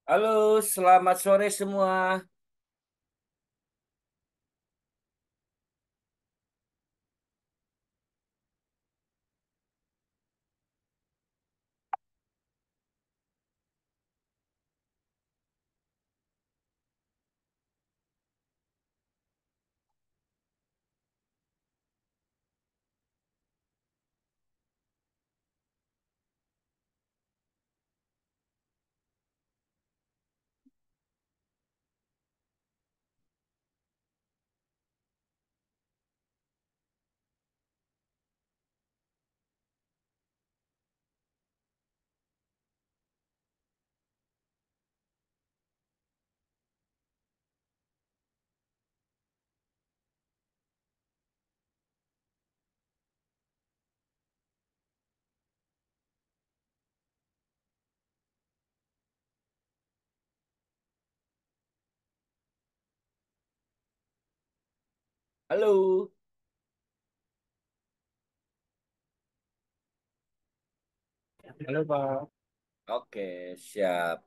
Halo, selamat sore semua. Halo. Halo Pak. Oke, siap.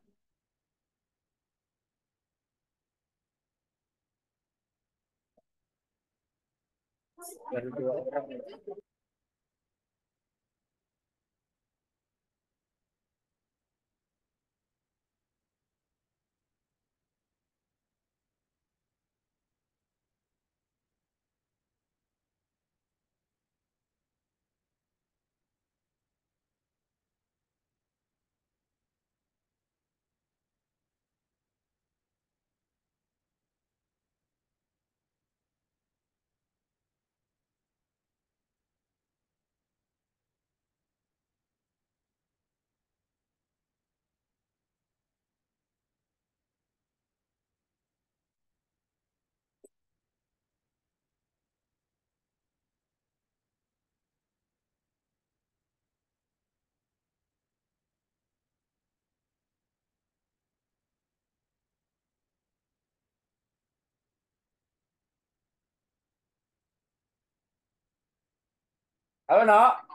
Baru dua orang. Halo, Nok.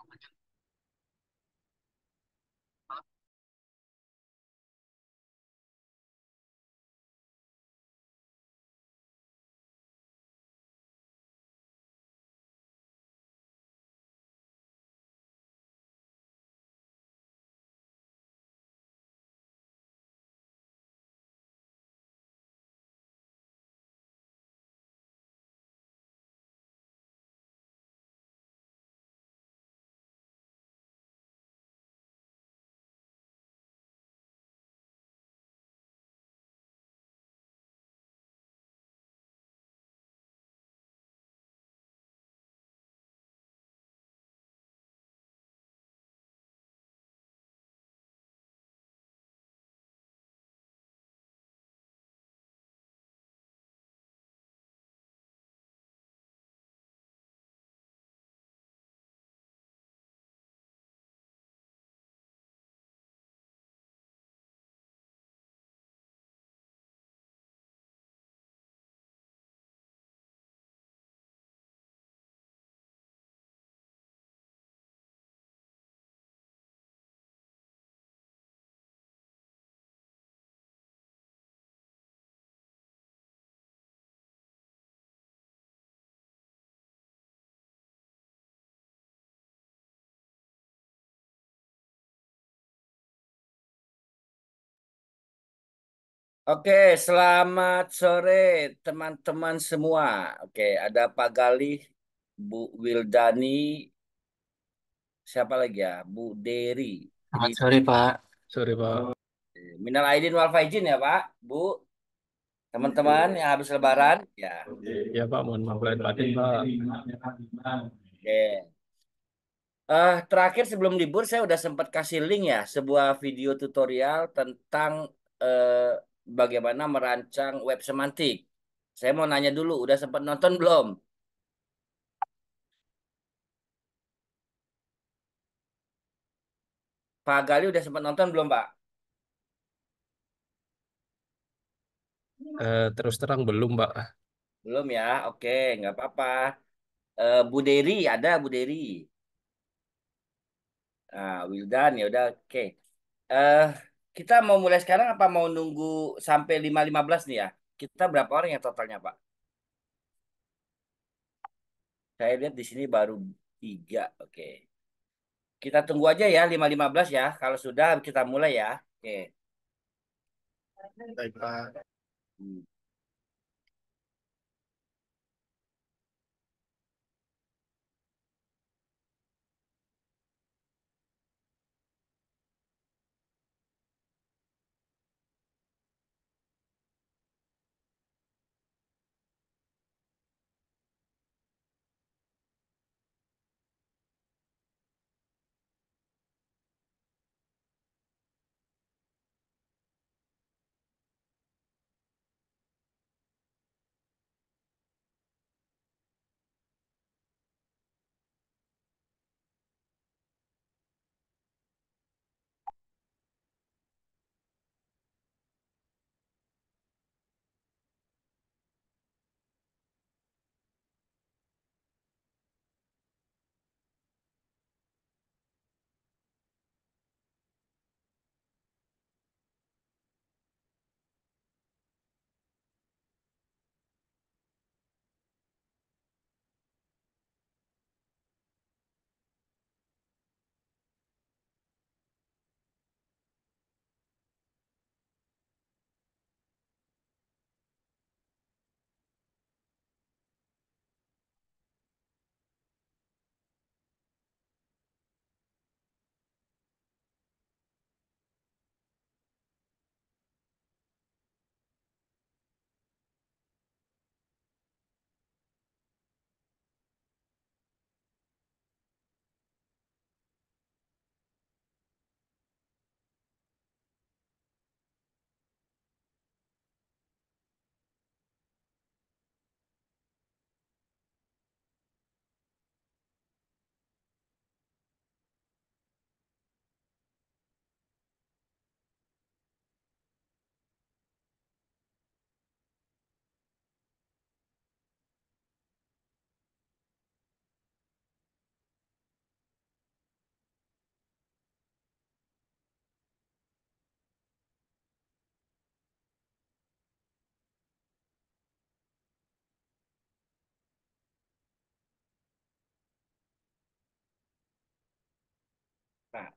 Oke, selamat sore teman-teman semua. Oke, ada Pak Galih, Bu Wildani, siapa lagi ya? Bu Dery. Jadi, Selamat sore Pak. Sore Pak. minal aidin wal faizin ya, Pak. Bu, teman-teman yang habis lebaran. Ya, Ya Pak, mohon maaf lahir batin Pak. oke. Terakhir sebelum libur saya udah sempat kasih link ya, sebuah video tutorial tentang bagaimana merancang web semantik. Saya mau nanya dulu, udah sempat nonton belum? Pak Gali udah sempat nonton belum, Pak? Terus terang belum Pak. Belum ya, oke, nggak apa-apa. Bu Dery ada Bu Dery. Wildan ya udah, oke. Eh, Kita mau mulai sekarang apa mau nunggu sampai 5.15 nih ya? Kita berapa orang ya totalnya, Pak? Saya lihat di sini baru 3. Oke. Kita tunggu aja ya 5.15 ya. Kalau sudah kita mulai ya. Oke. Baik, Pak. Hmm. Nah,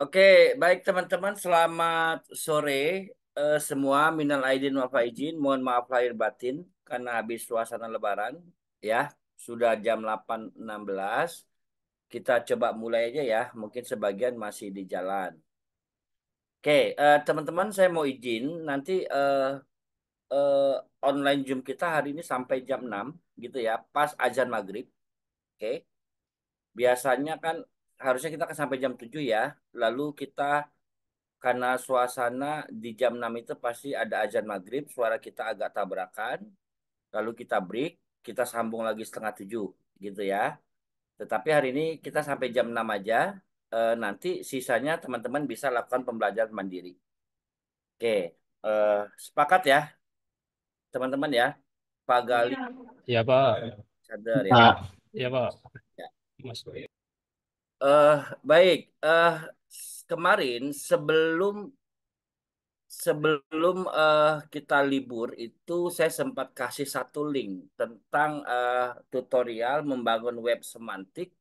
Oke, baik teman-teman, selamat sore semua. Minal aidin wal faizin, mohon maaf lahir batin karena habis suasana Lebaran, ya. Sudah jam 8.16. Kita coba mulai aja ya. Mungkin sebagian masih di jalan. Oke, teman-teman, saya mau izin nanti eh, online Zoom kita hari ini sampai jam 6 gitu ya, pas azan maghrib. Oke, biasanya kan harusnya kita kan sampai jam 7 ya. Lalu kita karena suasana di jam 6 itu pasti ada azan maghrib, suara kita agak tabrakan, lalu kita break, kita sambung lagi setengah 7 gitu ya. Tetapi hari ini kita sampai jam 6 aja, nanti sisanya teman-teman bisa lakukan pembelajaran mandiri. Oke, sepakat ya teman-teman ya, Pak Gali Ya Pak. sadar ya. Ya Pak. Ya. Mas. Eh, baik, kemarin sebelum sebelum kita libur itu saya sempat kasih satu link tentang tutorial membangun web semantik.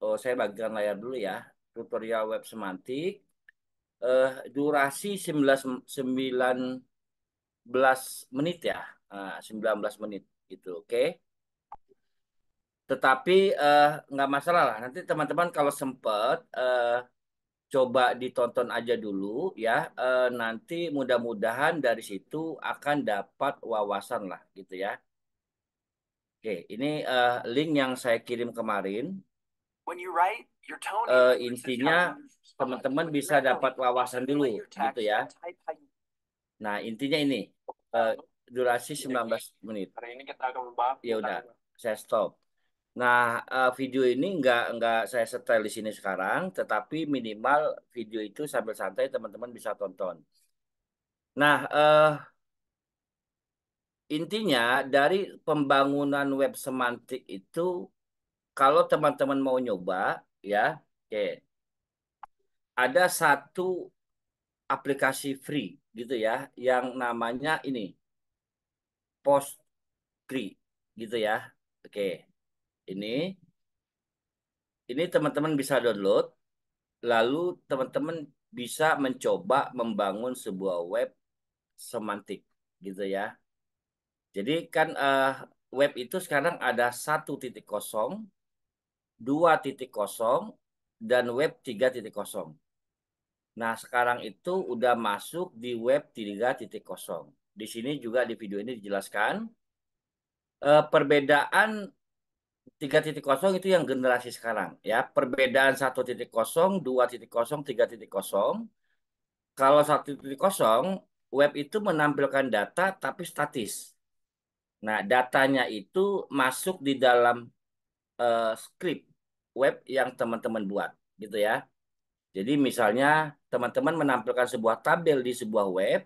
Oh, saya bagikan layar dulu ya. Tutorial web semantik. Durasi 19 menit ya. 19 menit gitu, oke. Tetapi nggak masalah lah. Nanti teman-teman kalau sempat coba ditonton aja dulu ya. Nanti mudah-mudahan dari situ akan dapat wawasan lah gitu ya. Oke, ini link yang saya kirim kemarin. Intinya teman-teman bisa dapat wawasan dulu gitu ya. Nah, intinya ini eh, durasi 19 menit. Ya udah, saya stop. Nah, video ini nggak saya setel di sini sekarang, tetapi minimal video itu sambil santai teman-teman bisa tonton. Nah, intinya dari pembangunan web semantik itu, kalau teman-teman mau nyoba, ya, oke, ada satu aplikasi free gitu ya, yang namanya ini Postgre gitu ya. Oke, ini ini teman-teman bisa download, lalu teman-teman bisa mencoba membangun sebuah web semantik gitu ya. Jadi kan web itu sekarang ada 1.0, 2.0, dan web 3.0. Nah, sekarang itu udah masuk di web 3.0. Di sini juga di video ini dijelaskan perbedaan 3.0 itu yang generasi sekarang ya. Perbedaan 1.0, 2.0, 3.0. Kalau 1.0 web itu menampilkan data tapi statis. Nah, datanya itu masuk di dalam script web yang teman-teman buat gitu ya. Jadi misalnya teman-teman menampilkan sebuah tabel di sebuah web,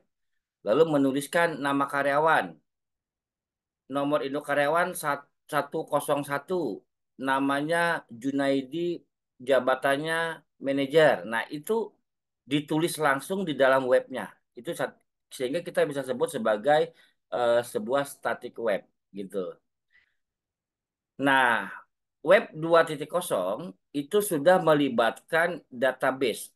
lalu menuliskan nama karyawan, nomor induk karyawan 101, namanya Junaidi, jabatannya manajer. Nah, itu ditulis langsung di dalam webnya. Itu sehingga kita bisa sebut sebagai sebuah static web gitu. Nah, web 2.0 itu sudah melibatkan database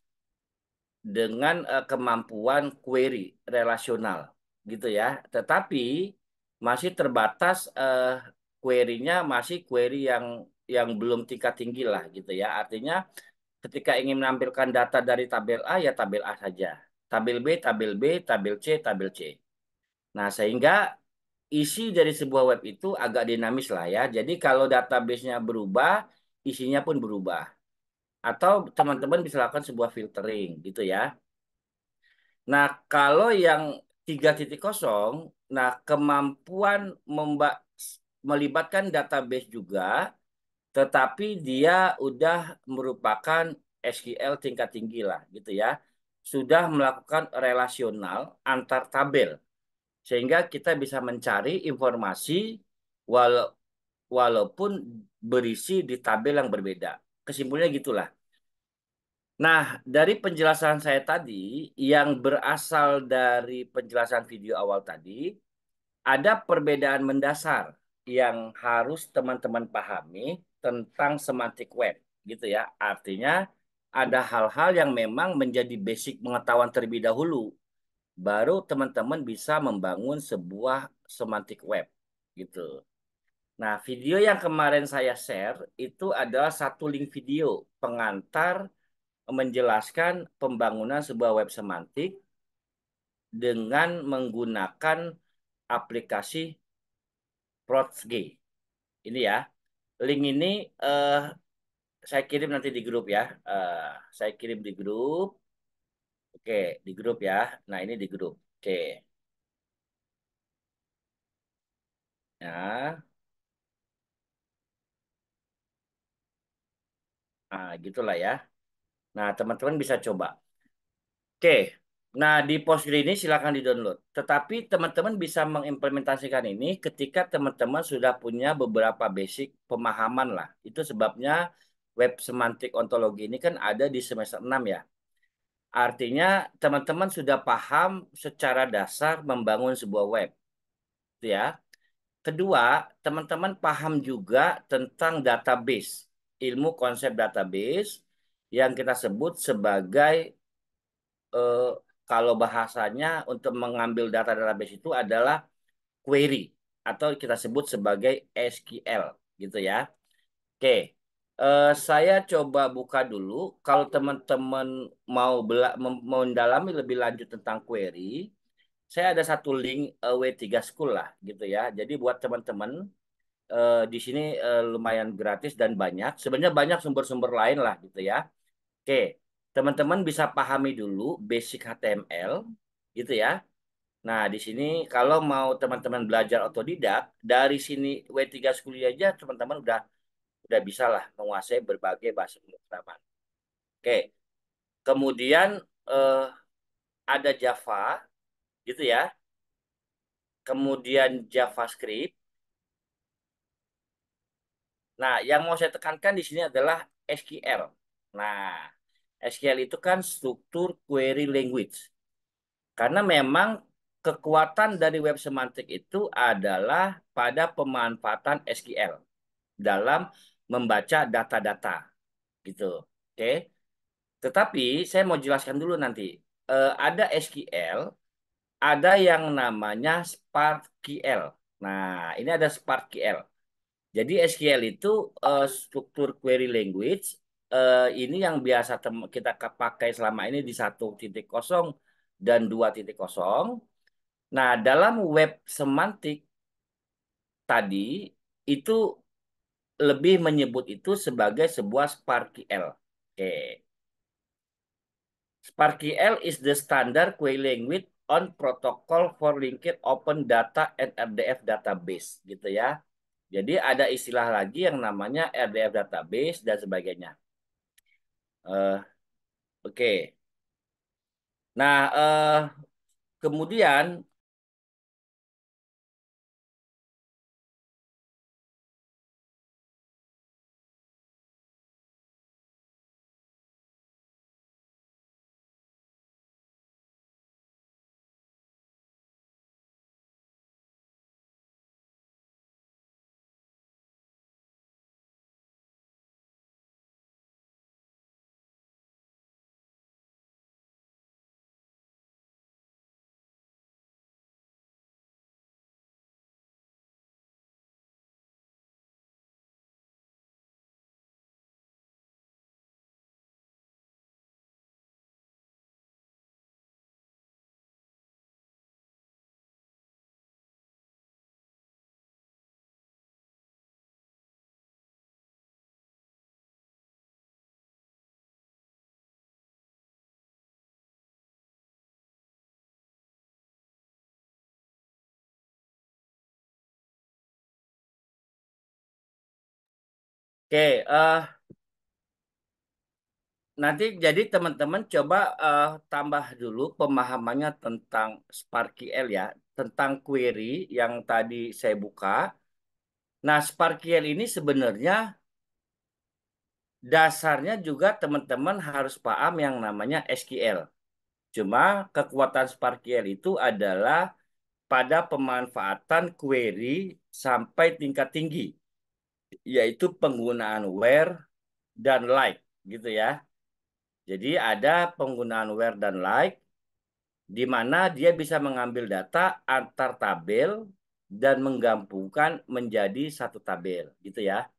dengan kemampuan query relasional gitu ya. Tetapi masih terbatas query-nya masih query yang belum tingkat tinggi lah gitu ya. Artinya ketika ingin menampilkan data dari tabel A ya tabel A saja. Tabel B, tabel B, tabel C, tabel C. Nah, sehingga isi dari sebuah web itu agak dinamis lah ya. Jadi kalau database-nya berubah, isinya pun berubah. Atau teman-teman bisa lakukan sebuah filtering gitu ya. Nah, kalau yang 3.0, nah kemampuan melibatkan database juga, tetapi dia udah merupakan SQL tingkat tinggi lah gitu ya. Sudah melakukan relasional antar tabel, sehingga kita bisa mencari informasi walau, walaupun berisi di tabel yang berbeda. Kesimpulannya gitulah. Nah, dari penjelasan saya tadi, yang berasal dari penjelasan video awal tadi, ada perbedaan mendasar yang harus teman-teman pahami tentang semantik web, gitu ya. Artinya, ada hal-hal yang memang menjadi basic pengetahuan terlebih dahulu. Baru teman-teman bisa membangun sebuah semantic web gitu. Nah, video yang kemarin saya share itu adalah satu link video pengantar menjelaskan pembangunan sebuah web semantik dengan menggunakan aplikasi ProtsG. Ini ya, link ini eh, saya kirim nanti di grup ya. Eh, saya kirim di grup. Oke, di grup ya. Nah, ini di grup. Oke. Nah, gitulah ya. Nah, teman-teman bisa coba. Oke. Nah, di Postgre ini silakan di-download. Tetapi teman-teman bisa mengimplementasikan ini ketika teman-teman sudah punya beberapa basic pemahaman lah. Itu sebabnya web semantik ontologi ini kan ada di semester 6 ya. Artinya teman-teman sudah paham secara dasar membangun sebuah web, gitu ya. Kedua, teman-teman paham juga tentang database, ilmu konsep database yang kita sebut sebagai eh, kalau bahasanya untuk mengambil data database itu adalah query atau kita sebut sebagai SQL gitu ya. Oke, saya coba buka dulu. Kalau teman-teman mau mendalami lebih lanjut tentang query, saya ada satu link W3 School lah gitu ya. Jadi buat teman-teman di sini lumayan gratis dan banyak. Sebenarnya banyak sumber-sumber lain lah gitu ya. Oke, teman-teman bisa pahami dulu basic HTML gitu ya. Nah, di sini kalau mau teman-teman belajar otodidak, dari sini W3 School aja teman-teman udah bisa lah menguasai berbagai bahasa pemrograman. Oke, kemudian eh, ada Java gitu ya. Kemudian JavaScript. Nah, yang mau saya tekankan di sini adalah SQL. Nah, SQL itu kan struktur query language. Karena memang kekuatan dari web semantik itu adalah pada pemanfaatan SQL dalam membaca data-data gitu. Oke. Tetapi saya mau jelaskan dulu nanti. Ada SQL, ada yang namanya SparkQL. Nah, ini ada SparkQL. Jadi SQL itu struktur query language ini yang biasa kita pakai selama ini di 1.0 dan 2.0. Nah, dalam web semantik tadi itu lebih menyebut itu sebagai sebuah SparkQL. Oke. SparkQL is the standard query language on protocol for linked open data and RDF database gitu ya. Jadi ada istilah lagi yang namanya RDF database dan sebagainya. Eh, oke. Nah, kemudian oke, nanti jadi teman-teman coba tambah dulu pemahamannya tentang SparkQL ya, tentang query yang tadi saya buka. Nah, SparkQL ini sebenarnya dasarnya juga teman-teman harus paham yang namanya SQL. Cuma kekuatan SparkQL itu adalah pada pemanfaatan query sampai tingkat tinggi, yaitu penggunaan where dan like gitu ya. Jadi ada penggunaan where dan like, di mana dia bisa mengambil data antar tabel dan menggabungkan menjadi satu tabel, gitu ya.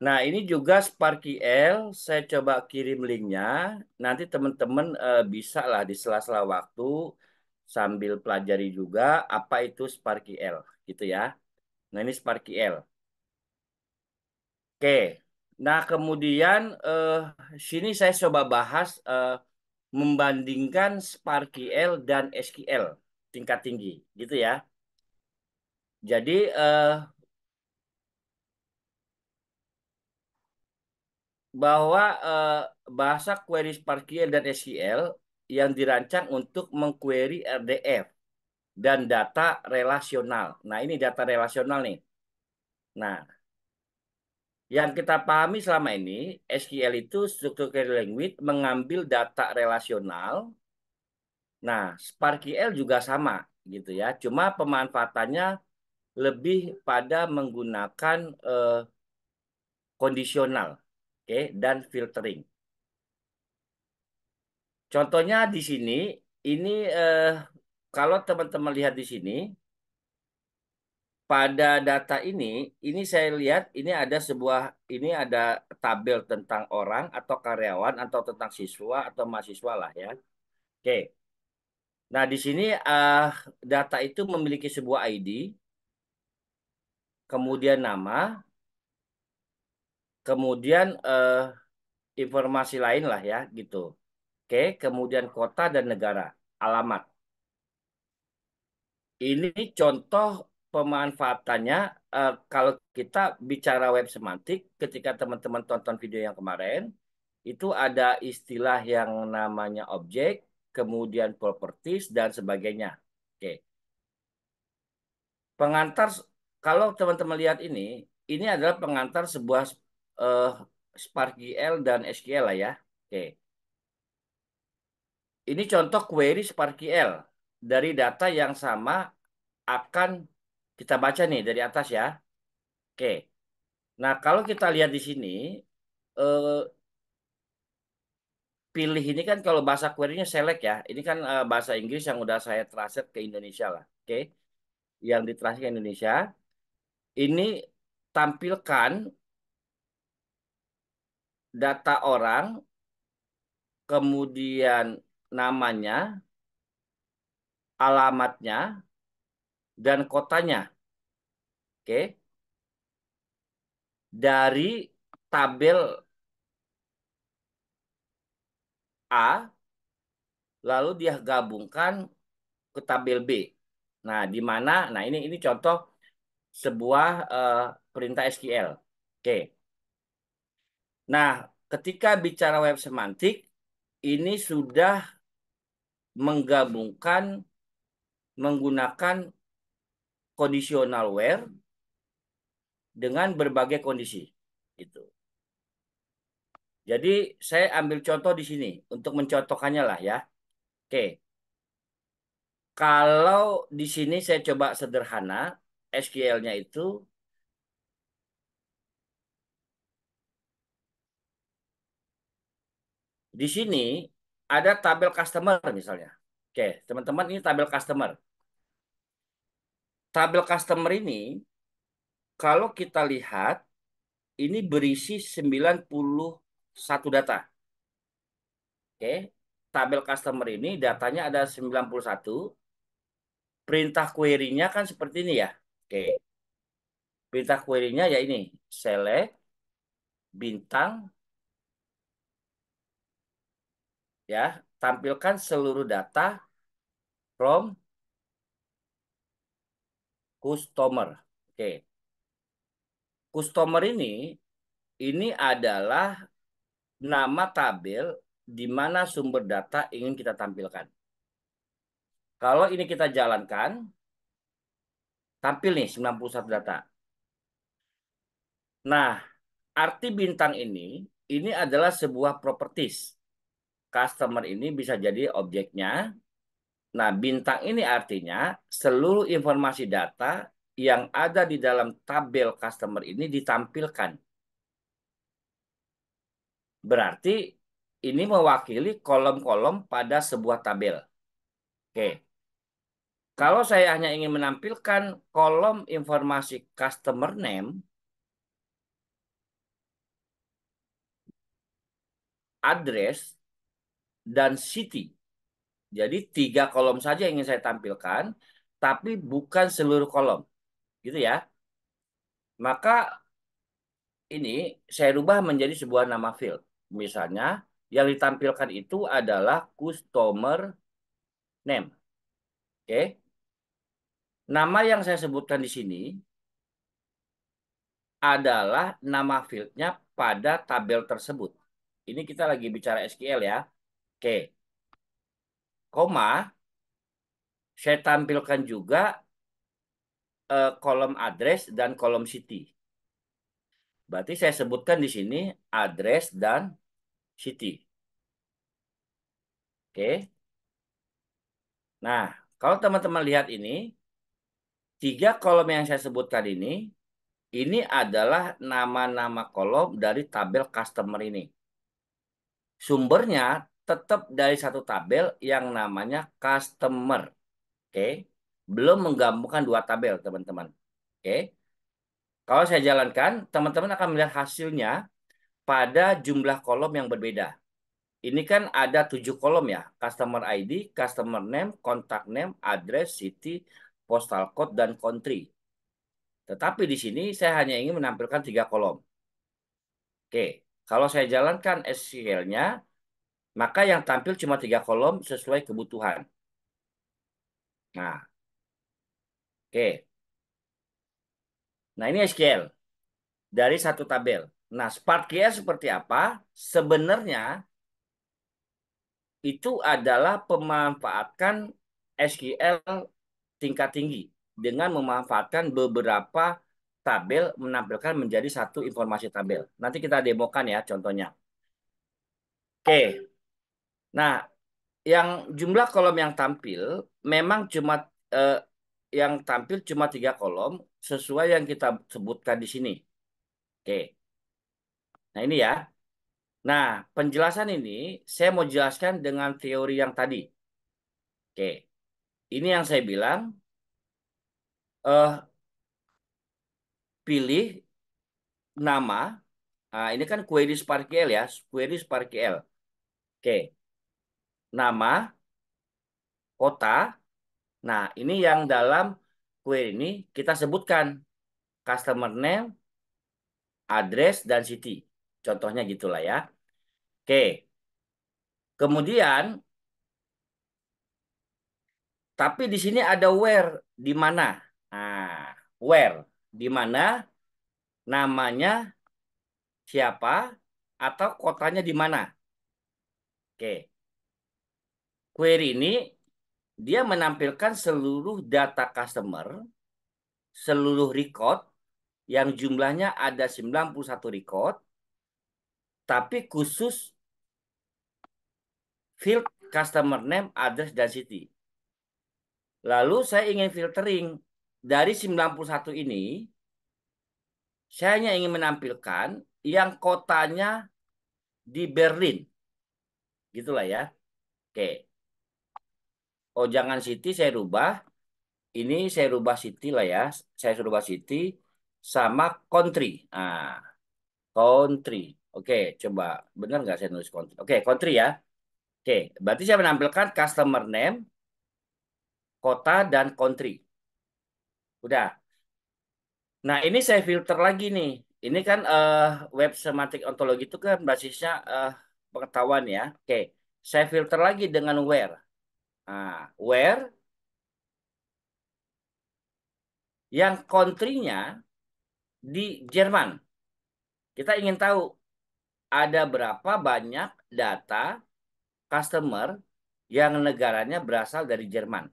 Nah, ini juga SparkyL, saya coba kirim linknya. Nanti teman-teman bisa lah di sela-sela waktu sambil pelajari juga apa itu SparkyL, gitu ya. Nah, ini SparkyL. Oke. Nah, kemudian sini saya coba bahas membandingkan SparkyL dan SQL tingkat tinggi, gitu ya. Jadi bahwa bahasa query SparkyL dan SQL yang dirancang untuk mengquery RDF dan data relasional. Nah, ini data relasional nih. Nah, yang kita pahami selama ini, SQL itu Structured Query Language mengambil data relasional. Nah, SparkyL juga sama gitu ya. Cuma pemanfaatannya lebih pada menggunakan kondisional, oke, dan filtering. Contohnya di sini, ini kalau teman-teman lihat di sini, pada data ini saya lihat ini ada tabel tentang orang atau karyawan atau tentang siswa atau mahasiswa lah ya. Oke. Nah, di sini data itu memiliki sebuah ID, kemudian nama, kemudian informasi lain lah ya gitu. Oke, kemudian kota dan negara, alamat. Ini contoh pemanfaatannya kalau kita bicara web semantik, ketika teman-teman tonton video yang kemarin, itu ada istilah yang namanya objek, kemudian properties dan sebagainya. Oke, pengantar kalau teman-teman lihat ini adalah pengantar sebuah eh, SparkyL dan SQL lah ya. Oke, ini contoh query SparkyL dari data yang sama akan kita baca nih dari atas ya. Oke. Nah, kalau kita lihat di sini, eh, pilih ini kan kalau bahasa query-nya select ya. Ini kan bahasa Inggris yang udah saya translate ke Indonesia lah. Oke. Yang ditranslate ke Indonesia. Ini tampilkan data orang, kemudian namanya, alamatnya, dan kotanya. Oke. Dari tabel A, lalu dia gabungkan ke tabel B. Nah, di mana? Nah, ini contoh sebuah perintah SQL. Oke. Nah, ketika bicara web semantik, ini sudah menggabungkan menggunakan conditional where dengan berbagai kondisi. Gitu. Jadi saya ambil contoh di sini untuk mencontohkannya lah ya. Oke, kalau di sini saya coba sederhana, SQL-nya itu di sini ada tabel customer misalnya. Oke, teman-teman ini tabel customer. Tabel customer ini kalau kita lihat ini berisi 91 data. Oke. Tabel customer ini datanya ada 91. Perintah query-nya kan seperti ini ya. Oke. Perintah query-nya ya ini. Select bintang ya, tampilkan seluruh data from customer. Oke. Customer ini adalah nama tabel di mana sumber data ingin kita tampilkan. Kalau ini kita jalankan, tampil nih 91 data. Nah, arti bintang ini adalah sebuah properties. Customer ini bisa jadi objeknya. Nah, bintang ini artinya seluruh informasi data yang ada di dalam tabel customer ini ditampilkan. Berarti ini mewakili kolom-kolom pada sebuah tabel. Oke. Kalau saya hanya ingin menampilkan kolom informasi customer name, address, dan city. Jadi 3 kolom saja yang ingin saya tampilkan, tapi bukan seluruh kolom. Gitu ya. Maka ini saya rubah menjadi sebuah nama field. Misalnya, yang ditampilkan itu adalah customer name. Oke. Nama yang saya sebutkan di sini adalah nama fieldnya pada tabel tersebut. Ini kita lagi bicara SQL ya. Oke. Koma, saya tampilkan juga kolom address dan kolom city. Berarti saya sebutkan di sini address dan city. Oke. Nah, kalau teman-teman lihat ini, 3 kolom yang saya sebutkan ini adalah nama-nama kolom dari tabel customer ini. Sumbernya tetap dari satu tabel yang namanya customer. Oke. Belum menggabungkan 2 tabel, teman-teman. Oke. Kalau saya jalankan, teman-teman akan melihat hasilnya pada jumlah kolom yang berbeda. Ini kan ada 7 kolom ya. Customer ID, customer name, contact name, address, city, postal code, dan country. Tetapi di sini saya hanya ingin menampilkan 3 kolom. Oke, kalau saya jalankan SQL-nya, maka yang tampil cuma 3 kolom sesuai kebutuhan. Nah, oke. Nah, ini SQL dari satu tabel. Nah, SparkQL seperti apa? Sebenarnya itu adalah pemanfaatkan SQL tingkat tinggi dengan memanfaatkan beberapa tabel menampilkan menjadi satu informasi tabel. Nanti kita demokan ya contohnya. Oke, nah yang jumlah kolom yang tampil memang cuma eh, yang tampil cuma 3 kolom sesuai yang kita sebutkan di sini. Oke, nah ini ya. Nah, penjelasan ini saya mau jelaskan dengan teori yang tadi. Oke, ini yang saya bilang, eh, pilih nama. Nah, ini kan query SparkQL ya, query SparkQL. Oke, nama, kota. Nah, ini yang dalam query ini kita sebutkan customer name, address, dan city. Contohnya gitulah ya. Oke, kemudian, tapi di sini ada where, di mana. Nah, where, di mana, namanya siapa, atau kotanya di mana. Oke, query ini dia menampilkan seluruh data customer, seluruh record, yang jumlahnya ada 91 record, tapi khusus field customer name, address, dan city. Lalu saya ingin filtering dari 91 ini, saya hanya ingin menampilkan yang kotanya di Berlin. Gitulah ya. Oke. Oh, jangan city saya rubah. Ini saya rubah city lah ya. Saya rubah city sama country. Nah, country. Oke, coba. Benar nggak saya nulis country? Oke, country ya. Oke, berarti saya menampilkan customer name, kota, dan country. Udah. Nah, ini saya filter lagi nih. Ini kan web semantik ontologi itu kan basisnya pengetahuan ya. Oke, saya filter lagi dengan where. Nah, where yang country-nya di Jerman. Kita ingin tahu ada berapa banyak data customer yang negaranya berasal dari Jerman.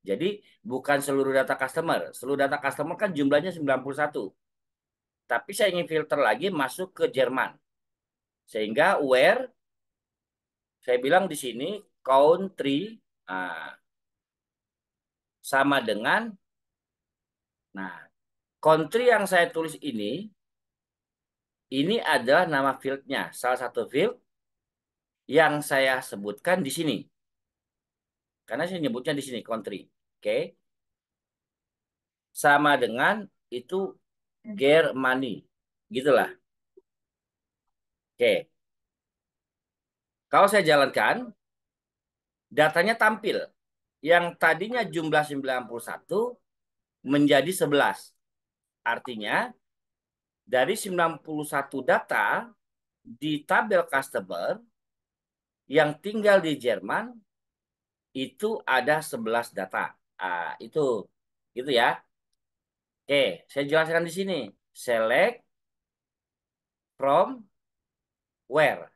Jadi bukan seluruh data customer. Seluruh data customer kan jumlahnya 91. Tapi saya ingin filter lagi masuk ke Jerman. Sehingga where saya bilang di sini country, nah, sama dengan, nah, country yang saya tulis ini adalah nama fieldnya, salah satu field yang saya sebutkan di sini. Karena saya nyebutnya di sini country. Oke. Sama dengan itu Germany. Gitulah. Oke. Kalau saya jalankan, datanya tampil. Yang tadinya jumlah 91 menjadi 11. Artinya, dari 91 data di tabel customer yang tinggal di Jerman itu ada 11 data. Itu. Gitu ya. Oke, saya jelaskan di sini. Select from where.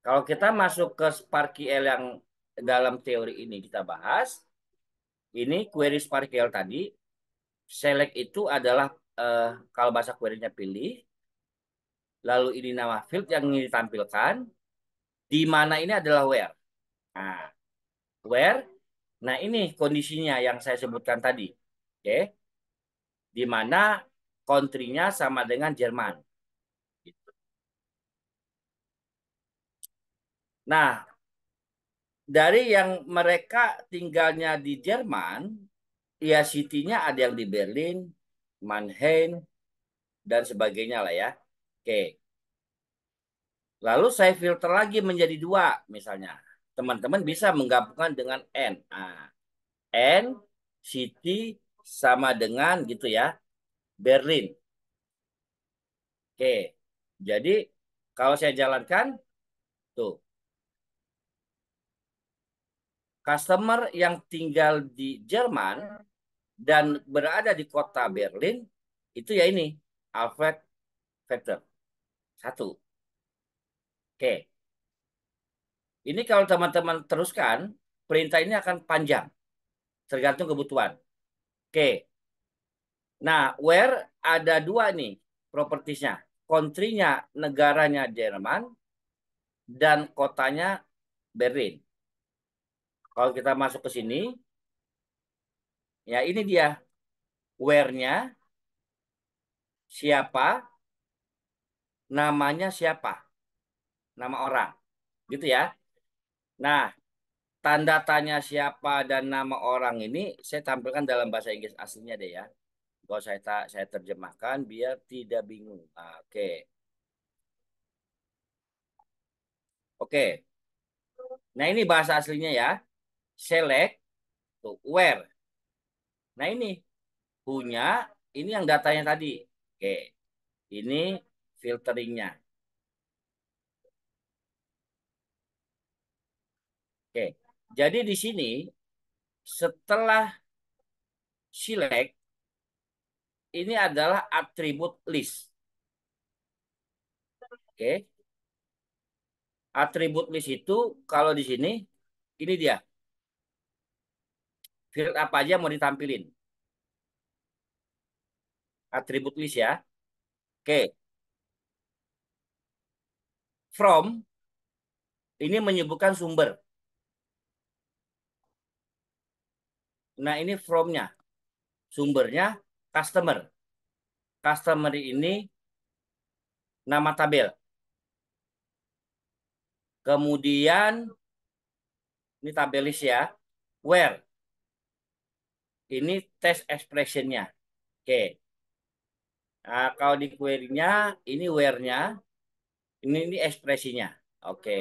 Kalau kita masuk ke SparkQL yang dalam teori ini kita bahas, ini query SparkQL tadi, select itu adalah kalau bahasa query-nya pilih, lalu ini nama field yang ingin ditampilkan, di mana ini adalah where. Nah, where, nah ini kondisinya yang saya sebutkan tadi. Oke, di mana country-nya sama dengan Jerman. Nah, dari yang mereka tinggalnya di Jerman, ya city-nya ada yang di Berlin, Mannheim, dan sebagainya lah ya. Oke, lalu saya filter lagi menjadi dua, misalnya. Teman-teman bisa menggabungkan dengan N. N, city, sama dengan gitu ya, Berlin. Oke, jadi kalau saya jalankan, tuh, customer yang tinggal di Jerman dan berada di kota Berlin, itu ya ini, Alfred Vetter. Satu. Oke, ini kalau teman-teman teruskan, perintah ini akan panjang, tergantung kebutuhan. Oke, nah where ada dua nih propertiesnya. Country-nya negaranya Jerman dan kotanya Berlin. Kalau kita masuk ke sini, ya ini dia where-nya siapa, namanya siapa, nama orang, gitu ya. Nah, tanda tanya siapa dan nama orang ini saya tampilkan dalam bahasa Inggris aslinya deh ya. Kalau saya terjemahkan biar tidak bingung. Oke, oke. Nah ini bahasa aslinya ya. Select tuh where. Nah ini punya ini yang datanya tadi. Oke, ini filteringnya. Oke, jadi di sini setelah select ini adalah atribut list. Oke, atribut list itu kalau di sini ini dia field apa aja mau ditampilin. Atribut list ya. Oke, from ini menyebutkan sumber. Nah ini from-nya, sumbernya customer. Customer ini nama tabel. Kemudian ini tabelis ya. Where ini test expression-nya. Oke. Nah, kalau di query-nya ini where-nya, ini ekspresinya. Oke.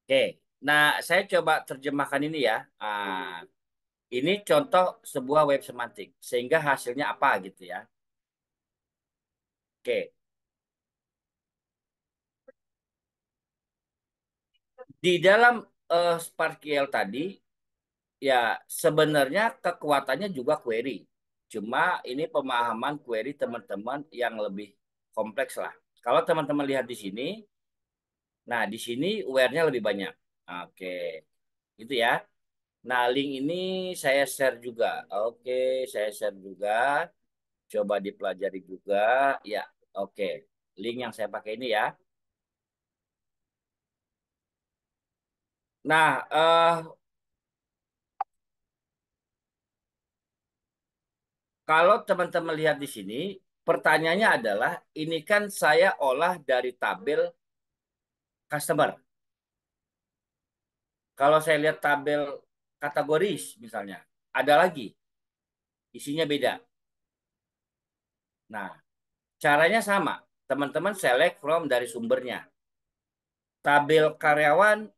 Oke. Nah, saya coba terjemahkan ini ya. Ini contoh sebuah web semantik sehingga hasilnya apa gitu ya. Oke. Di dalam SparkQL tadi ya sebenarnya kekuatannya juga query. Cuma ini pemahaman query teman-teman yang lebih kompleks lah. Kalau teman-teman lihat di sini, nah di sini where-nya lebih banyak. Oke, itu ya. Nah, link ini saya share juga. Oke, saya share juga. Coba dipelajari juga. Ya, oke. Link yang saya pakai ini ya. Nah, kalau teman-teman lihat di sini, pertanyaannya adalah, ini kan saya olah dari tabel customer. Kalau saya lihat tabel kategoris misalnya, ada lagi, isinya beda. Nah, caranya sama. Teman-teman select from dari sumbernya. Tabel karyawan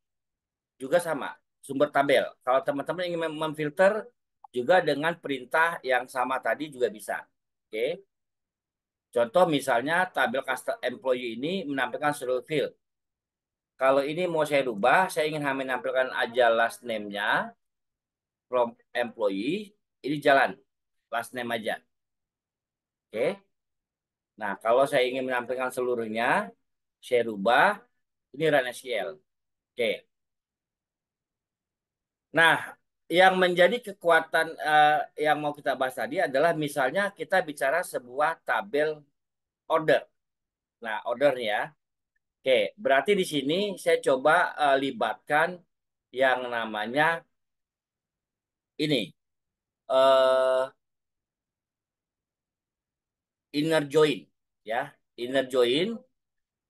juga sama, sumber tabel. Kalau teman-teman ingin memfilter juga dengan perintah yang sama tadi juga bisa. Oke. Contoh misalnya tabel custom employee ini menampilkan seluruh field. Kalau ini mau saya rubah, saya ingin menampilkan aja last name-nya from employee, ini jalan. Last name aja. Oke. Nah, kalau saya ingin menampilkan seluruhnya, saya rubah, ini run SQL. Oke. Nah, yang menjadi kekuatan yang mau kita bahas tadi adalah misalnya kita bicara sebuah tabel order. Nah, ordernya ya. Oke, berarti di sini saya coba libatkan yang namanya ini eh inner join ya, inner join.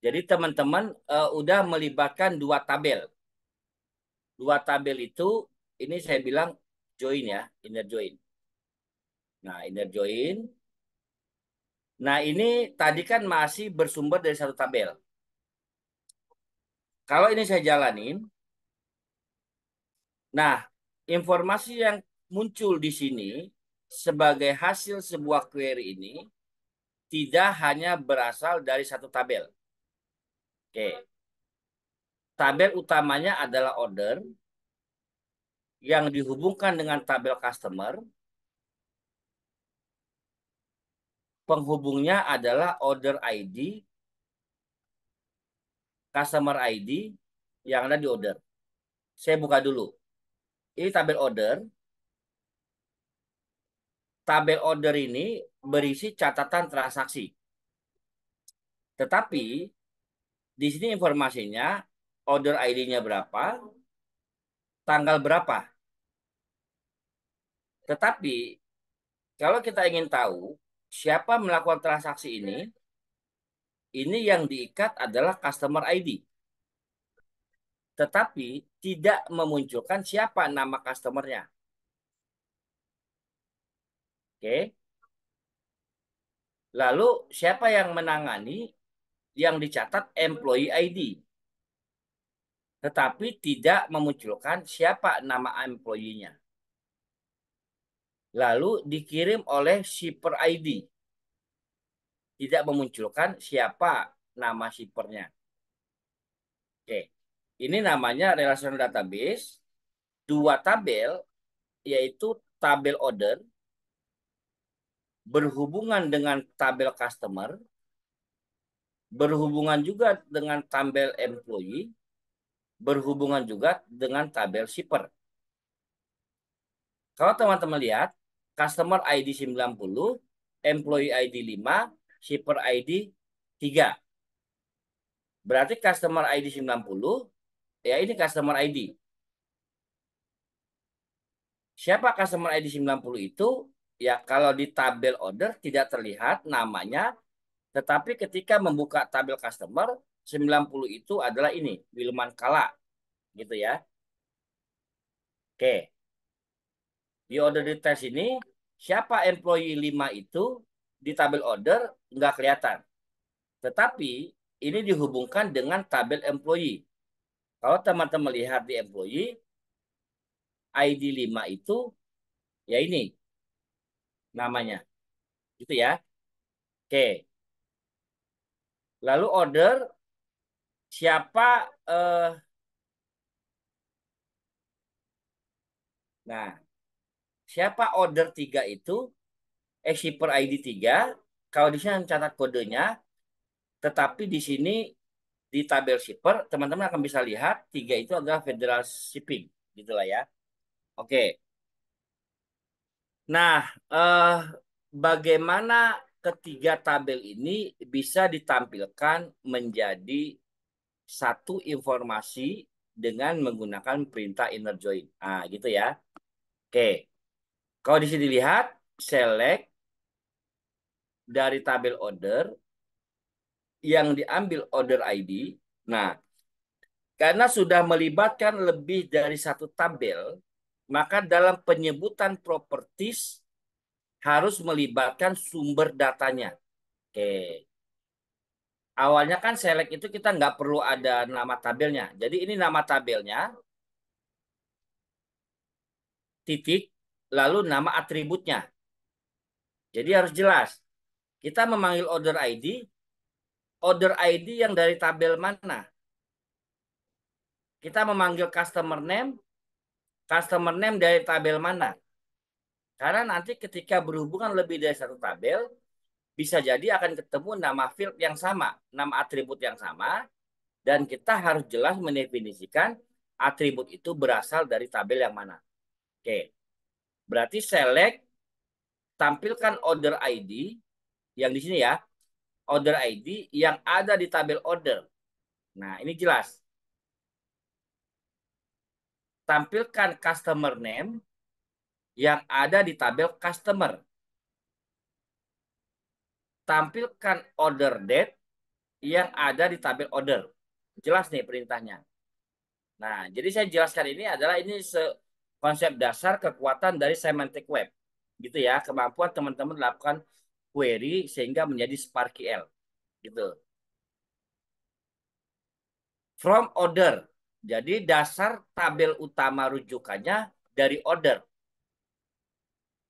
Jadi teman-teman udah melibatkan dua tabel. Dua tabel itu ini saya bilang join ya, inner join. Nah, inner join. Nah, ini tadi kan masih bersumber dari satu tabel. Kalau ini saya jalanin, nah, informasi yang muncul di sini sebagai hasil sebuah query ini tidak hanya berasal dari satu tabel. Oke, tabel utamanya adalah order yang dihubungkan dengan tabel customer. Penghubungnya adalah order ID, customer ID yang ada di order. Saya buka dulu. Ini tabel order. Tabel order ini berisi catatan transaksi. Tetapi di sini informasinya order ID-nya berapa, tanggal berapa. Tetapi kalau kita ingin tahu siapa melakukan transaksi ini yang diikat adalah customer ID. Tetapi tidak memunculkan siapa nama customernya. Oke. Lalu siapa yang menangani yang dicatat employee ID. Tetapi tidak memunculkan siapa nama employee-nya. Lalu dikirim oleh shipper ID. Tidak memunculkan siapa nama shippernya. Oke. Ini namanya relational database. Dua tabel, yaitu tabel order, berhubungan dengan tabel customer, berhubungan juga dengan tabel employee, berhubungan juga dengan tabel shipper. Kalau teman-teman lihat, customer ID 90, employee ID 5, shipper ID 3. Berarti customer ID 90, ya ini customer ID. Siapa customer ID 90 itu? Ya kalau di tabel order tidak terlihat namanya, tetapi ketika membuka tabel customer, 90 itu adalah ini, Wilman Kala. Gitu ya. Oke. Di order details ini, siapa employee 5 itu di tabel order nggak kelihatan. Tetapi ini dihubungkan dengan tabel employee. Kalau teman-teman lihat di employee, ID 5 itu ya ini namanya. Gitu ya. Oke. Lalu order siapa nah, siapa order 3 itu shipper ID 3 kalau di sini catat kodenya, tetapi di sini di tabel shipper teman-teman akan bisa lihat 3 itu adalah Federal Shipping gitulah ya. Oke. Nah, bagaimana ketiga tabel ini bisa ditampilkan menjadi satu informasi dengan menggunakan perintah inner join. Nah, gitu ya. Oke. Kalau di sini dilihat, select dari tabel order yang diambil order ID. Nah, karena sudah melibatkan lebih dari satu tabel, maka dalam penyebutan properties harus melibatkan sumber datanya. Oke. Awalnya kan select itu kita nggak perlu ada nama tabelnya. Jadi ini nama tabelnya, titik, lalu nama atributnya. Jadi harus jelas. Kita memanggil order ID yang dari tabel mana? Kita memanggil customer name dari tabel mana? Karena nanti ketika berhubungan lebih dari satu tabel, bisa jadi akan ketemu nama field yang sama, nama atribut yang sama, dan kita harus jelas mendefinisikan atribut itu berasal dari tabel yang mana. Oke, berarti select, tampilkan order ID yang di sini ya, order ID yang ada di tabel order. Nah, ini jelas. Tampilkan customer name yang ada di tabel customer. Tampilkan order date yang ada di tabel order. Jelas nih perintahnya. Nah, jadi saya jelaskan ini adalah konsep dasar kekuatan dari semantic web. Gitu ya, kemampuan teman-teman melakukan query sehingga menjadi SparkyL. Gitu. From order. Jadi dasar tabel utama rujukannya dari order.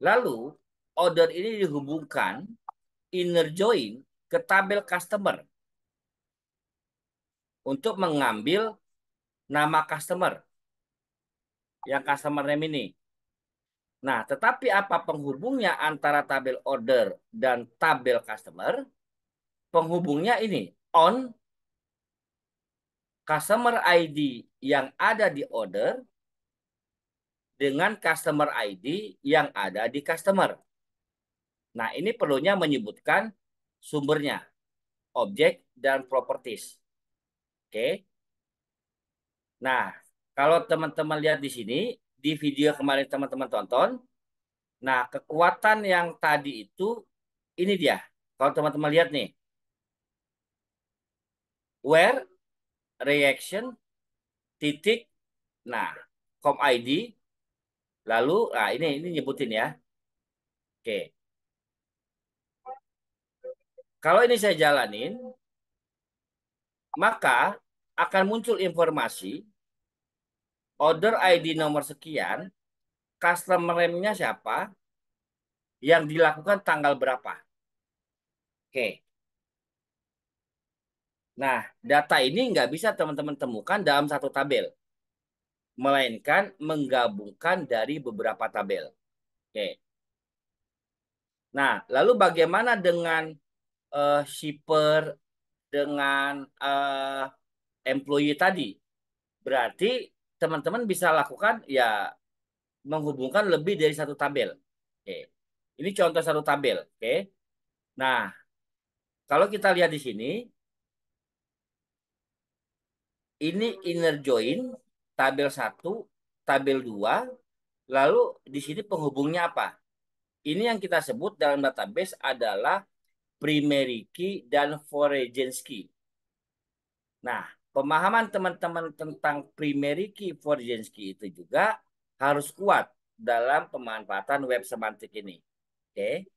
Lalu order ini dihubungkan inner join ke tabel customer untuk mengambil nama customer yang customer name ini. Nah, tetapi apa penghubungnya antara tabel order dan tabel customer? Penghubungnya ini on customer ID yang ada di order dengan customer ID yang ada di customer. Nah, ini perlunya menyebutkan sumbernya, objek dan properties. Oke. Nah, kalau teman-teman lihat di sini, di video kemarin teman-teman tonton, nah kekuatan yang tadi itu, ini dia. Kalau teman-teman lihat nih, where, reaction, titik, nah, com ID, lalu, nah ini nyebutin ya. Oke, kalau ini saya jalanin, maka akan muncul informasi order ID nomor sekian, customer name-nya siapa, yang dilakukan tanggal berapa. Oke, nah data ini nggak bisa teman-teman temukan dalam satu tabel, melainkan menggabungkan dari beberapa tabel. Oke, nah lalu bagaimana dengan shipper, dengan employee tadi? Berarti teman-teman bisa lakukan ya menghubungkan lebih dari satu tabel. Oke. Ini contoh satu tabel. Oke. Nah, kalau kita lihat di sini, ini inner join, tabel 1, tabel 2, lalu di sini penghubungnya apa? Ini yang kita sebut dalam database adalah primary key dan foreign key. Nah, pemahaman teman-teman tentang primary key, foreign key itu juga harus kuat dalam pemanfaatan web semantik ini. Oke.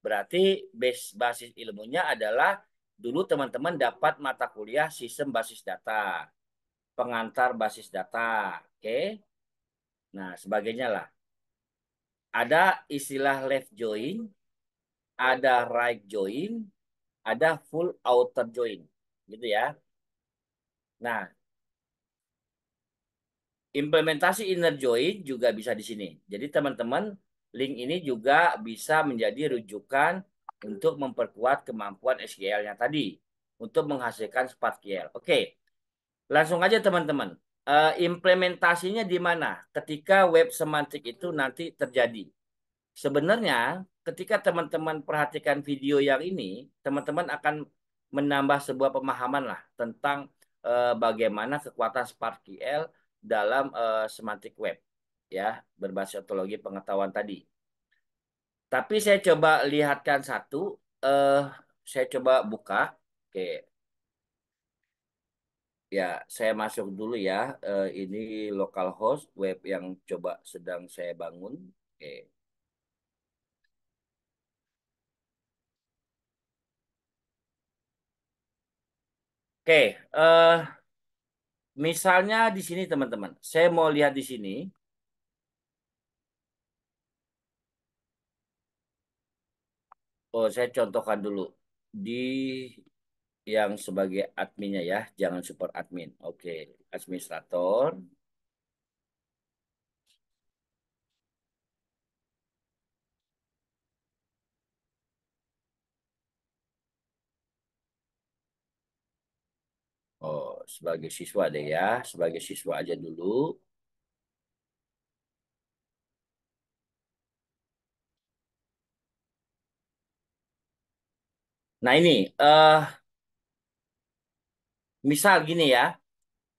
Berarti basis ilmunya adalah dulu teman-teman dapat mata kuliah sistem basis data, pengantar basis data, oke? Nah, sebagainya lah. Ada istilah left join, ada right join, ada full outer join, gitu ya. Nah, implementasi inner join juga bisa di sini. Jadi teman-teman, link ini juga bisa menjadi rujukan untuk memperkuat kemampuan SQL-nya tadi untuk menghasilkan SparkQL. Oke, langsung aja teman-teman. Implementasinya di mana ketika web semantik itu nanti terjadi? Sebenarnya ketika teman-teman perhatikan video yang ini, teman-teman akan menambah sebuah pemahaman lah tentang bagaimana kekuatan SparkQL dalam semantik web ya, berbasis ontologi pengetahuan tadi. Tapi saya coba lihatkan satu. eh saya coba buka. Oke, ya saya masuk dulu ya. Ini localhost web yang coba sedang saya bangun. Oke, oke. Misalnya di sini teman-teman, saya mau lihat di sini. Oh, saya contohkan dulu di yang sebagai adminnya ya, jangan super admin. Oke, administrator. Oh, sebagai siswa deh ya, sebagai siswa aja dulu. Nah ini, misal gini ya,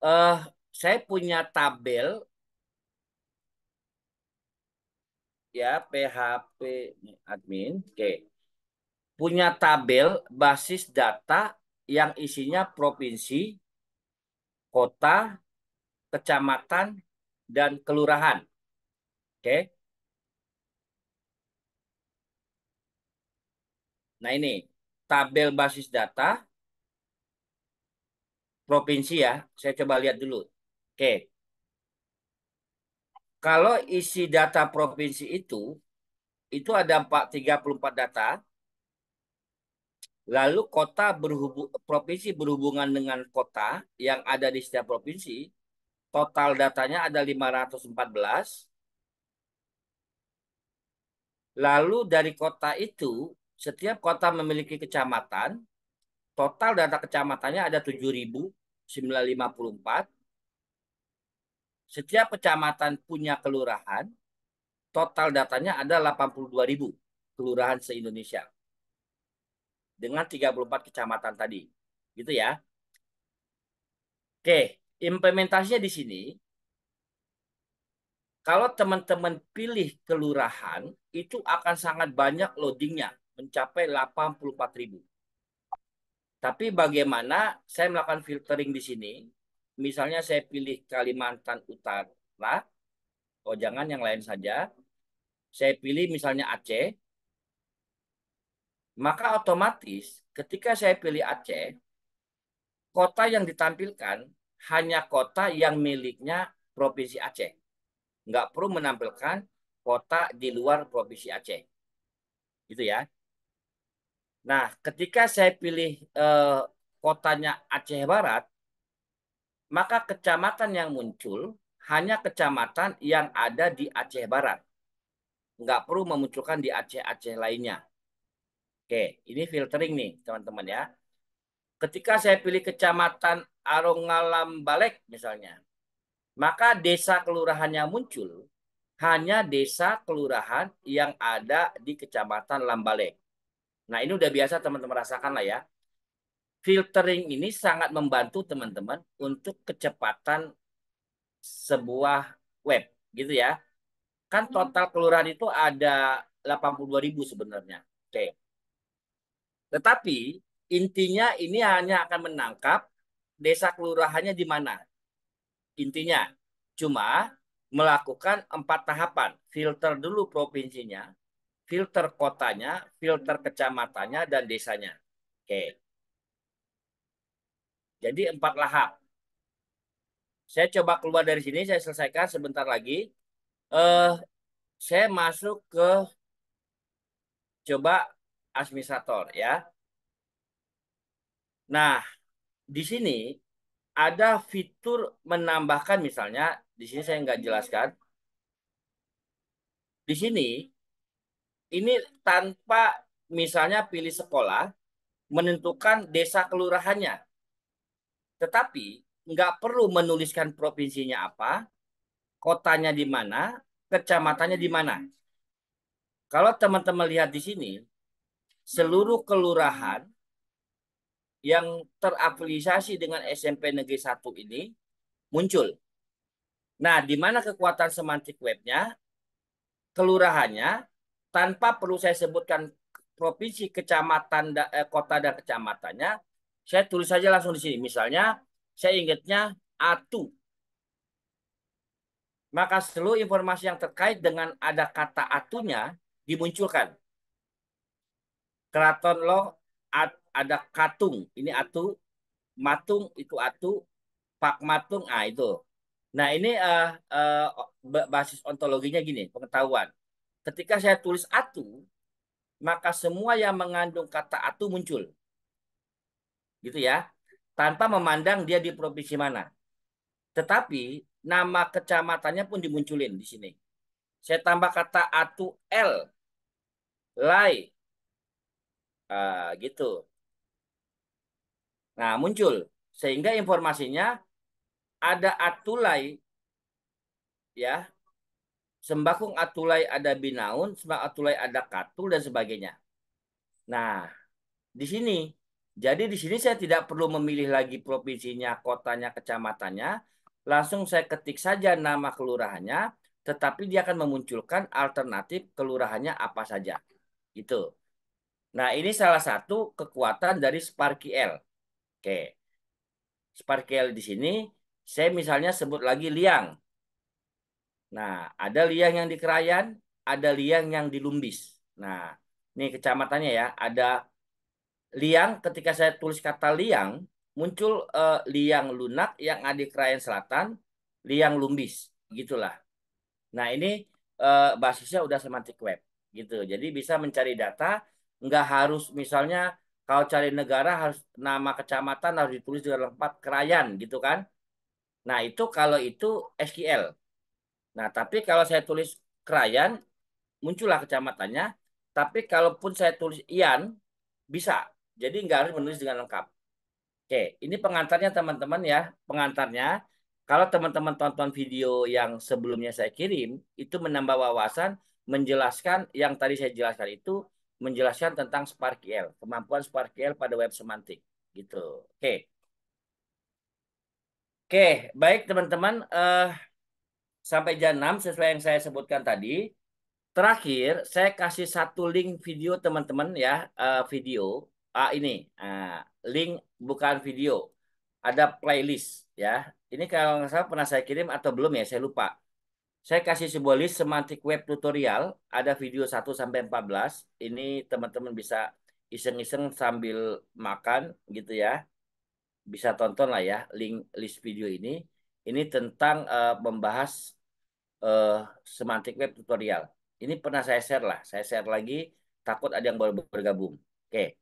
eh saya punya tabel ya PHP nih, admin, oke, punya tabel basis data yang isinya provinsi, kota, kecamatan, dan kelurahan. Oke, nah ini tabel basis data provinsi ya. Saya coba lihat dulu. Oke, kalau isi data provinsi itu ada 34 data. Lalu kota provinsi berhubungan dengan kota yang ada di setiap provinsi. Total datanya ada 514. Lalu dari kota itu, setiap kota memiliki kecamatan. Total data kecamatannya ada 7.954. Setiap kecamatan punya kelurahan. Total datanya ada 82.000 kelurahan se-Indonesia dengan 34 kecamatan tadi. Gitu ya. Oke, implementasinya di sini, kalau teman-teman pilih kelurahan, itu akan sangat banyak loadingnya, mencapai 84.000. Tapi bagaimana saya melakukan filtering di sini? Misalnya saya pilih Kalimantan Utara, oh jangan yang lain saja. Saya pilih misalnya Aceh, maka otomatis ketika saya pilih Aceh, kota yang ditampilkan hanya kota yang miliknya Provinsi Aceh. Nggak perlu menampilkan kota di luar Provinsi Aceh. Gitu ya. Nah, ketika saya pilih kotanya Aceh Barat, maka kecamatan yang muncul hanya kecamatan yang ada di Aceh Barat. Nggak perlu memunculkan di Aceh-Aceh lainnya. Oke, ini filtering nih, teman-teman ya. Ketika saya pilih kecamatan Arongalam Balek misalnya, maka desa kelurahan yang muncul hanya desa kelurahan yang ada di kecamatan Lambalek. Nah, ini udah biasa teman-teman rasakan lah ya. Filtering ini sangat membantu teman-teman untuk kecepatan sebuah web, gitu ya. Kan total kelurahan itu ada 82.000 sebenarnya. Oke. Tetapi intinya ini hanya akan menangkap desa kelurahannya di mana. Intinya cuma melakukan 4 tahapan. Filter dulu provinsinya, filter kotanya, filter kecamatannya, dan desanya. Oke. Jadi 4 lahap. Saya coba keluar dari sini, saya selesaikan sebentar lagi. Eh, saya masuk ke coba administrator ya. Nah, di sini ada fitur menambahkan misalnya, di sini saya nggak jelaskan. Di sini, ini tanpa misalnya pilih sekolah, menentukan desa kelurahannya. Tetapi nggak perlu menuliskan provinsinya apa, kotanya di mana, kecamatannya di mana. Kalau teman-teman lihat di sini, seluruh kelurahan yang terafiliasi dengan SMP Negeri 1 ini muncul. Nah, di mana kekuatan semantik webnya, kelurahannya, tanpa perlu saya sebutkan provinsi, kecamatan, kota dan kecamatannya, saya tulis saja langsung di sini. Misalnya, saya ingatnya Atu. Maka seluruh informasi yang terkait dengan ada kata atunya dimunculkan. Keraton Loh, ada Katung, ini atu, Matung itu atu, Pak Matung, ah itu. Nah ini basis ontologinya gini, pengetahuan. Ketika saya tulis atu, maka semua yang mengandung kata atu muncul, gitu ya, tanpa memandang dia di provinsi mana. Tetapi nama kecamatannya pun dimunculin di sini. Saya tambah kata atu L, Lai, gitu. Nah, muncul. Sehingga informasinya ada atulai, ya. Sembakung atulai ada binaun, sembakung atulai ada katul, dan sebagainya. Nah, di sini. Jadi di sini saya tidak perlu memilih lagi provinsinya, kotanya, kecamatannya. Langsung saya ketik saja nama kelurahannya, tetapi dia akan memunculkan alternatif kelurahannya apa saja. Gitu. Nah, ini salah satu kekuatan dari Sparky L. Oke. Sparkle di sini, saya misalnya sebut lagi liang. Nah, ada liang yang di Krayan, ada liang yang di Lumbis. Nah, ini kecamatannya ya, ada liang, ketika saya tulis kata liang, muncul liang lunak yang ada di Krayan Selatan, liang Lumbis, gitulah. Nah, ini basisnya udah semantik web, gitu. Jadi bisa mencari data, nggak harus misalnya kalau cari negara harus nama kecamatan harus ditulis dengan lengkap Krayan, gitu kan. Nah, itu kalau itu SQL. Nah, tapi kalau saya tulis Krayan, muncullah kecamatannya. Tapi kalaupun saya tulis Ian, bisa. Jadi nggak harus menulis dengan lengkap. Oke, ini pengantarnya teman-teman ya. Pengantarnya, kalau teman-teman tonton video yang sebelumnya saya kirim, itu menambah wawasan, menjelaskan yang tadi saya jelaskan itu, menjelaskan tentang SparkL, kemampuan SparkL pada web semantik. Gitu. Oke, oke, baik teman-teman. Sampai jam 6 sesuai yang saya sebutkan tadi. Terakhir, saya kasih satu link video teman-teman ya, video. Ini link bukan video, ada playlist ya. Ini kalau nggak salah pernah saya kirim atau belum ya, saya lupa. Saya kasih sebuah list semantik web tutorial, ada video 1 sampai 14. Ini teman-teman bisa iseng-iseng sambil makan gitu ya. Bisa tonton lah ya link list video ini. Ini tentang membahas eh, semantik web tutorial. Ini pernah saya share lah. Saya share lagi, takut ada yang baru bergabung. Oke.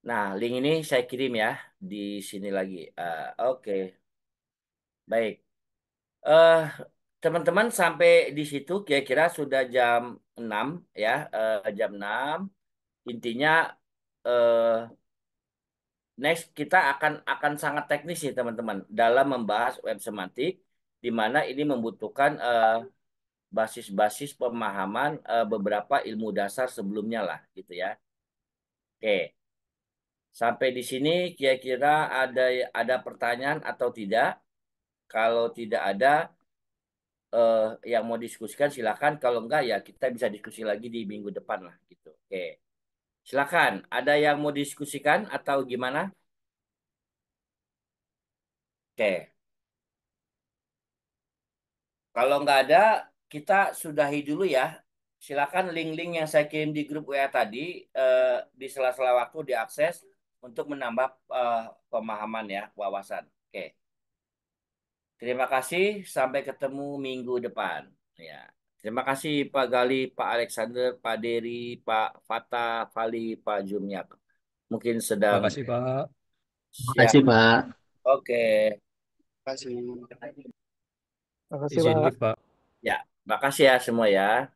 Nah, link ini saya kirim ya di sini lagi. Oke, baik. Eh, Teman-teman sampai di situ kira-kira sudah jam 6 ya, jam 6. Intinya eh, next kita akan sangat teknis sih teman-teman dalam membahas web semantik di mana ini membutuhkan basis-basis pemahaman beberapa ilmu dasar sebelumnya lah gitu ya. Oke, sampai di sini kira-kira ada pertanyaan atau tidak? Kalau tidak ada yang mau diskusikan silakan. Kalau enggak ya kita bisa diskusi lagi di minggu depan lah gitu. Oke, silakan. Ada yang mau diskusikan atau gimana? Oke, kalau nggak ada kita sudahi dulu ya. Silakan link-link yang saya kirim di grup WA tadi eh, di sela-sela waktu diakses untuk menambah pemahaman ya, wawasan. Oke. Terima kasih, sampai ketemu minggu depan. Ya. Terima kasih Pak Gali, Pak Alexander, Pak Dery, Pak Fatah, Fali, Pak Jumyak. Mungkin sedang Makasih, Pak. siap. Makasih, Pak. Oke. Makasih. Izin live, Pak. Ya, makasih ya semua ya.